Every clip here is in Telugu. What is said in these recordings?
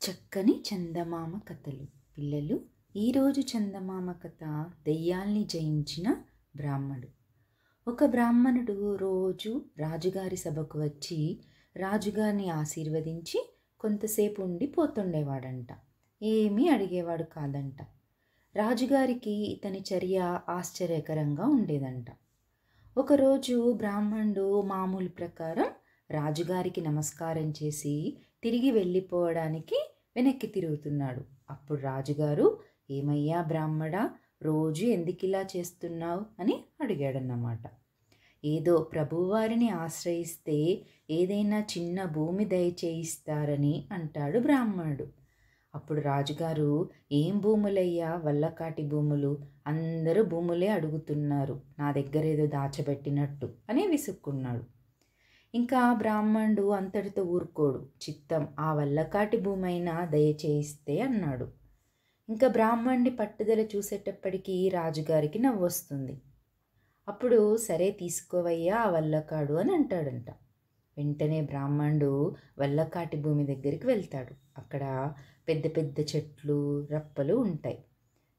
చక్కని చందమామ కథలు. పిల్లలు, ఈరోజు చందమామ కథ దెయ్యాల్ని జయించిన బ్రాహ్మడు. ఒక బ్రాహ్మణుడు రోజు రాజుగారి సభకు వచ్చి రాజుగారిని ఆశీర్వదించి కొంతసేపు ఉండి పోతుండేవాడంట. ఏమీ అడిగేవాడు కాదంట. రాజుగారికి ఇతని చర్య ఆశ్చర్యకరంగా ఉండేదంట. ఒకరోజు బ్రాహ్మణుడు మామూలు ప్రకారం రాజుగారికి నమస్కారం చేసి తిరిగి వెళ్ళిపోవడానికి వెనక్కి తిరుగుతున్నాడు. అప్పుడు రాజుగారు, ఏమయ్యా బ్రాహ్మడా, రోజు ఎందుకిలా చేస్తున్నావు అని అడిగాడన్నమాట. ఏదో ప్రభువారిని ఆశ్రయిస్తే ఏదైనా చిన్న భూమి దయచేయిస్తారని అంటాడు బ్రాహ్మణుడు. అప్పుడు రాజుగారు, ఏం భూములయ్యా, వల్లకాటి భూములు, అందరూ భూములే అడుగుతున్నారు, నా దగ్గర ఏదో దాచబెట్టినట్టు అని విసుక్కున్నాడు. ఇంకా బ్రాహ్మణుడు అంతటితో ఊరుకోడు. చిత్తం, ఆ వల్లకాటి భూమైనా దయచేయిస్తే అన్నాడు. ఇంకా బ్రాహ్మణుడి పట్టుదల చూసేటప్పటికీ రాజుగారికి నవ్వొస్తుంది. అప్పుడు సరే తీసుకోవయ్యా ఆ వల్లకాడు అని అంటాడంట. వెంటనే బ్రాహ్మణుడు వల్లకాటి భూమి దగ్గరికి వెళ్తాడు. అక్కడ పెద్ద పెద్ద చెట్లు రప్పలు ఉంటాయి.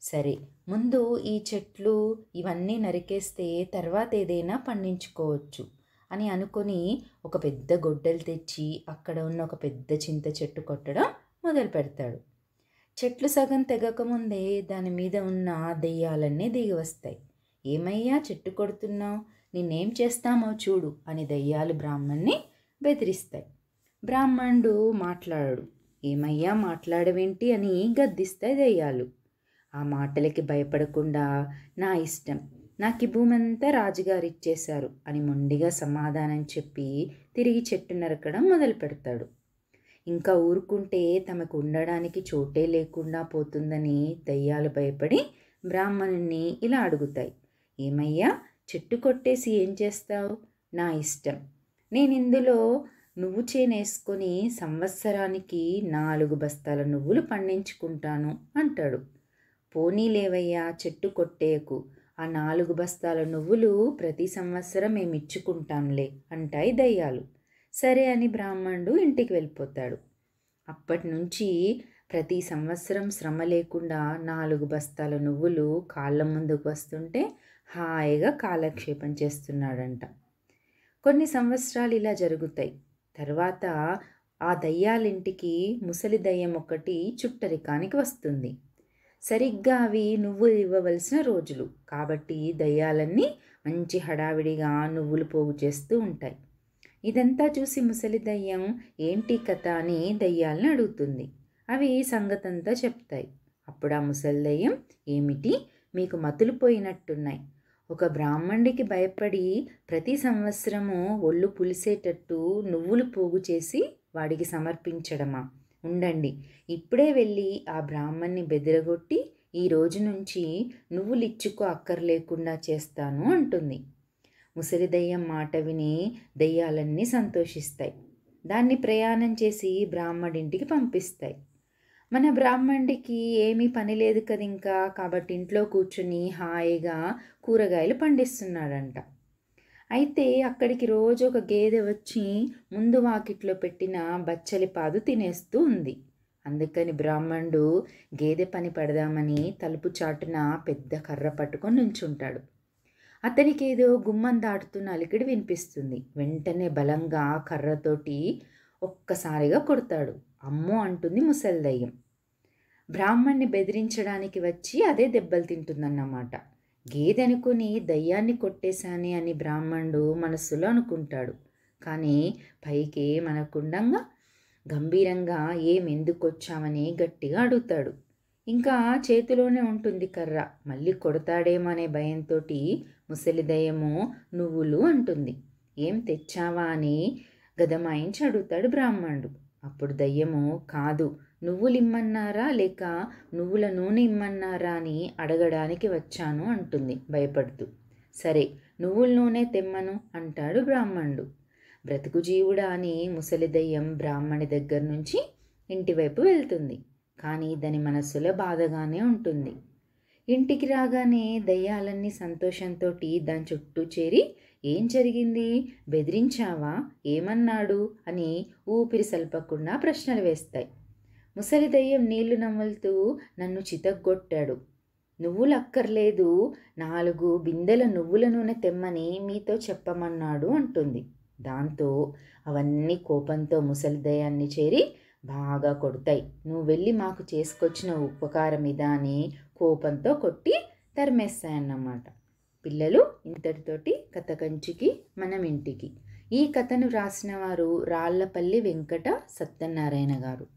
సరే, ముందు ఈ చెట్లు ఇవన్నీ నరికేస్తే తర్వాత ఏదైనా పండించుకోవచ్చు అని అనుకొని ఒక పెద్ద గొడ్డలు తెచ్చి అక్కడ ఉన్న ఒక పెద్ద చింత చెట్టు కొట్టడం మొదలు పెడతాడు. చెట్లు సగం తెగకముందే దాని మీద ఉన్న దెయ్యాలన్నీ దిగి వస్తాయి. ఏమయ్యా చెట్టు కొడుతున్నావు, నిన్నేం చేస్తామో చూడు అని దెయ్యాలు బ్రాహ్మణ్ణి బెదిరిస్తాయి. బ్రాహ్మణుడు మాట్లాడాడు. ఏమయ్యా మాట్లాడవేంటి అని గద్దిస్తాయి దెయ్యాలు. ఆ మాటలకి భయపడకుండా, నా ఇష్టం, నాకు ఈ భూమి అంతా రాజుగారు ఇచ్చేశారు అని మొండిగా సమాధానం చెప్పి తిరిగి చెట్టు నరకడం మొదలు పెడతాడు. ఇంకా ఊరుకుంటే తమకు ఉండడానికి చోటే లేకుండా పోతుందని దయ్యాలు భయపడి బ్రాహ్మణుణ్ణి ఇలా అడుగుతాయి. ఏమయ్యా చెట్టు కొట్టేసి ఏం చేస్తావు? నా ఇష్టం, నేను ఇందులో నువ్వు చేనేసుకొని సంవత్సరానికి 4 బస్తాల నువ్వులు పండించుకుంటాను అంటాడు. పోనీలేవయ్యా చెట్టు కొట్టేయకు, ఆ 4 బస్తాల నువ్వులు ప్రతి సంవత్సరం మేము ఇచ్చుకుంటాంలే అంటాయి దయ్యాలు. సరే అని బ్రాహ్మణుడు ఇంటికి వెళ్ళిపోతాడు. అప్పటి నుంచి ప్రతి సంవత్సరం శ్రమ లేకుండా 4 బస్తాల నువ్వులు కాళ్ళ ముందుకు వస్తుంటే హాయిగా కాలక్షేపం చేస్తున్నాడంట. కొన్ని సంవత్సరాలు ఇలా జరుగుతాయి. తర్వాత ఆ దయ్యాలింటికి ముసలి దయ్యం ఒకటి చుట్టరికానికి వస్తుంది. సరిగ్గా అవి నువ్వులు ఇవ్వవలసిన రోజులు కాబట్టి దయ్యాలన్నీ మంచి హడావిడిగా నువ్వులు పోగు చేస్తూ ఉంటాయి. ఇదంతా చూసి ముసలి దయ్యం ఏంటి కథ అని దయ్యాలను అడుగుతుంది. అవి సంగతంతా చెప్తాయి. అప్పుడు ఆ ముసలి దయ్యం, ఏమిటి, మీకు మతులు పోయినట్టున్నాయి. ఒక బ్రాహ్మణుడికి భయపడి ప్రతి సంవత్సరము ఒళ్ళు పులిసేటట్టు నువ్వులు పోగు చేసి వాడికి సమర్పించడమా? ఉండండి, ఇప్పుడే వెళ్ళి ఆ బ్రాహ్మణ్ణి బెదిరగొట్టి ఈ రోజు నుంచి నువ్వులు ఇచ్చుకో అక్కర్లేకుండా చేస్తాను అంటుంది. ముసలి దయ్యం మాట విని దయ్యాలన్నీ సంతోషిస్తాయి. దాన్ని ప్రయాణం చేసి బ్రాహ్మడింటికి పంపిస్తాయి. మన బ్రాహ్మణుడికి ఏమీ పని లేదు కదా ఇంకా, కాబట్టి ఇంట్లో కూర్చుని హాయిగా కూరగాయలు పండిస్తున్నాడంట. అయితే అక్కడికి రోజు ఒక గేదె వచ్చి ముందు వాకిట్లో పెట్టిన బచ్చలి పాదు తినేస్తూ ఉంది. అందుకని బ్రాహ్మణుడు గేదె పని పడదామని తలుపు చాటున పెద్ద కర్ర పట్టుకొని నుంచుంటాడు. అతనికి ఏదో గుమ్మం దాటుతున్న అలికిడి వినిపిస్తుంది. వెంటనే బలంగా కర్రతోటి ఒక్కసారిగా కొడతాడు. అమ్మో అంటుంది ముసలి దయ్యం. బ్రాహ్మణ్ణి బెదిరించడానికి వచ్చి అదే దెబ్బలు తింటుందన్నమాట. గేదె అనుకుని దయ్యాన్ని కొట్టేశానే అని బ్రాహ్మణుడు మనస్సులో అనుకుంటాడు. కానీ పైకి మనకుండంగా గంభీరంగా ఎందుకు వచ్చామని గట్టిగా అడుగుతాడు. ఇంకా చేతిలోనే ఉంటుంది కర్ర. మళ్ళీ కొడతాడేమో అనే భయంతో ముసలి దయ్యము నువ్వులు అంటుంది. ఏం తెచ్చావా అని గదమాయించి అడుగుతాడు బ్రాహ్మణుడు. అప్పుడు దయ్యము, కాదు, నువ్వులు ఇమ్మన్నారా లేక నువ్వుల నూనె ఇమ్మన్నారా అని అడగడానికి వచ్చాను అంటుంది భయపడుతూ. సరే, నువ్వుల నూనె తెమ్మను అంటాడు బ్రాహ్మణుడు. బ్రతుకు జీవుడా అని ముసలి దయ్యం బ్రాహ్మణి దగ్గర నుంచి ఇంటివైపు వెళ్తుంది. కానీ దాని మనస్సులో బాధగానే ఉంటుంది. ఇంటికి రాగానే దయ్యాలన్నీ సంతోషంతో దాని చుట్టూ చేరి, ఏం జరిగింది, బెదిరించావా, ఏమన్నాడు అని ఊపిరి సల్పకుండా ప్రశ్నలు వేస్తాయి. ముసలి దయ్యం నీళ్లు నములుతూ నన్ను చితగ్గొట్టాడు. నువ్వులక్కర్లేదు, 4 బిందెల నువ్వుల నూనె తెమ్మని మీతో చెప్పమన్నాడు అంటుంది. దాంతో అవన్నీ కోపంతో ముసలి దయ్యాన్ని చేరి బాగా కొడతాయి. నువ్వు వెళ్ళి మాకు చేసుకొచ్చిన ఉపకారం ఇదా అని కోపంతో కొట్టి తరిమేస్తాయన్నమాట. పిల్లలు, ఇంతటితోటి కథ కంచికి మనం ఇంటికి. ఈ కథను రాసిన వారు రాళ్లపల్లి వెంకట సత్యనారాయణ గారు.